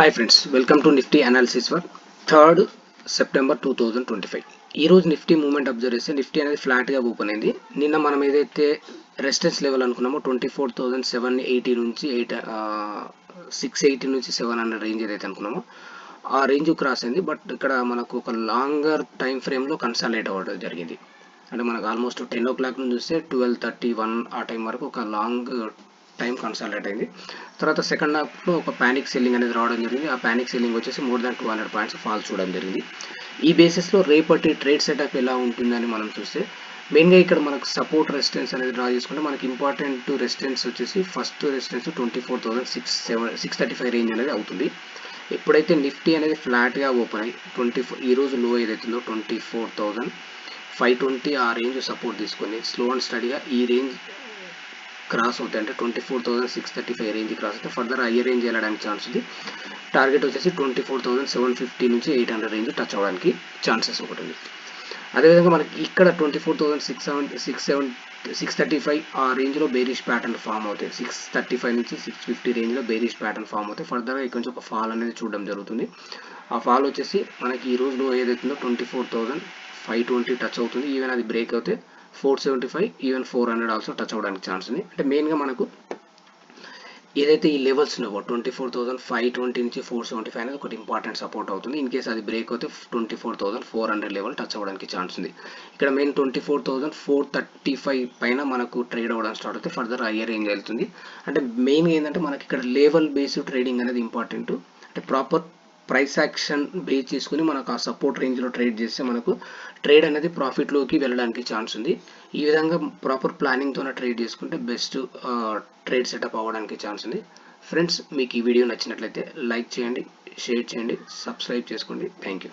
Hi friends, welcome to Nifty analysis for 3rd September 2025. ఈ రోజు Nifty movement observe చేస్తే Nifty అనేది ఫ్లాట్గా ఓపెన్ అయింది. నిన్న మనం ఏదైతే రెసిస్టెన్స్ లెవెల్ అనుకున్నామో 24,780 నుంచి 680 నుంచి 700 రేంజ్ ఏదైతే అనుకున్నామో ఆ రేంజ్ క్రాస్ అయింది. బట్ ఇక్కడ మనకు ఒక లాంగర్ టైం ఫ్రేమ్లో కన్సాలిడేట్ అవ్వడం జరిగింది. అంటే మనకు ఆల్మోస్ట్ 10 o'clock నుంచి చూస్తే 12:31 ఆ టైం వరకు ఒక లాంగ్ టైం కన్సాలిడేట్ అయింది. తర్వాత సెకండ్ హాఫ్లో ఒక ప్యానిక్ సెల్లింగ్ అనేది రావడం జరిగింది. ఆ ప్యానిక్ సెల్లింగ్ వచ్చేసి మోర్ దాన్ 200 పాయింట్స్ ఫాల్ చూడడం జరిగింది. ఈ బేసిస్లో రేపటి ట్రేడ్ సెటప్ ఎలా ఉంటుందని మనం చూస్తే మెయిన్గా ఇక్కడ మనకు సపోర్ట్ రెసిస్టెన్స్ అనేది డ్రా చేసుకుంటే మనకి ఇంపార్టెంట్ రెసిస్టెన్స్ వచ్చేసి ఫస్ట్ రెసిస్టెన్స్ 24,635 రేంజ్ అనేది అవుతుంది. ఎప్పుడైతే నిఫ్టీ అనేది ఫ్లాట్గా ఓపెన్ అయ్యి 24 ఈరోజు లో ఏదైతుందో 24,520 ఆ రేంజ్ సపోర్ట్ తీసుకొని స్లో అండ్ స్టడీగా ఈ రేంజ్ క్రాస్ అవుతాయి. అంటే 24,635 రేంజ్ క్రాస్ అయితే ఫర్దర్ హయ్యర్ రేంజ్ వెళ్ళడానికి ఛాన్స్ ఉంది. టార్గెట్ వచ్చేసి 24,750 నుంచి 800 రేంజ్ టచ్ అవ్వడానికి ఛాన్సెస్ ఒకటి ఉంది. అదేవిధంగా మనకి ఇక్కడ 24,635 ఆ రేంజ్లో బేరిష్ ప్యాటర్న్ ఫామ్ అవుతాయి. 635 నుంచి 650 రేంజ్లో బేరిష్ ప్యాటర్న్ ఫామ్ అవుతాయి. ఫర్దర్గా ఇక్కడ నుంచి ఒక ఫాల్ అనేది చూడడం జరుగుతుంది. ఆ ఫాల్ వచ్చేసి మనకి ఈ రోజులో ఏదైతుందో 24,520 టచ్ అవుతుంది. ఈవెన్ అది బ్రేక్ అవుతే 475 ఈవెన్ 400 ఆల్సో టచ్ అవ్వడానికి ఛాన్స్ ఉంది. అంటే మెయిన్గా మనకు ఏదైతే ఈ లెవెల్స్ ఉన్నావో 24,520 నుంచి 475 అనేది ఒకటి ఇంపార్టెంట్ సపోర్ట్ అవుతుంది. ఇన్ కేసు అది బ్రేక్ అవుతే 24,400 లెవెల్ టచ్ అవ్వడానికి ఛాన్స్ ఉంది. ఇక్కడ మెయిన్ 24,435 పైన మనకు ట్రేడ్ అవ్వడం స్టార్ట్ అవుతే ఫర్దర్ హయ్యర్ రేంజ్ వెళ్తుంది. అంటే మెయిన్గా ఏంటంటే మనకి ఇక్కడ లెవెల్ బేస్డ్ ట్రేడింగ్ అనేది ఇంపార్టెంట్. అంటే ప్రాపర్ ప్రైస్ యాక్షన్ బేస్ చేసుకుని మనకు ఆ సపోర్ట్ రేంజ్లో ట్రేడ్ చేస్తే మనకు ట్రేడ్ అనేది ప్రాఫిట్లోకి వెళ్ళడానికి ఛాన్స్ ఉంది. ఈ విధంగా ప్రాపర్ ప్లానింగ్తోనే ట్రేడ్ చేసుకుంటే బెస్ట్ ట్రేడ్ సెటప్ అవ్వడానికి ఛాన్స్ ఉంది. ఫ్రెండ్స్, మీకు ఈ వీడియో నచ్చినట్లయితే లైక్ చేయండి, షేర్ చేయండి, సబ్స్క్రైబ్ చేసుకోండి. Thank you.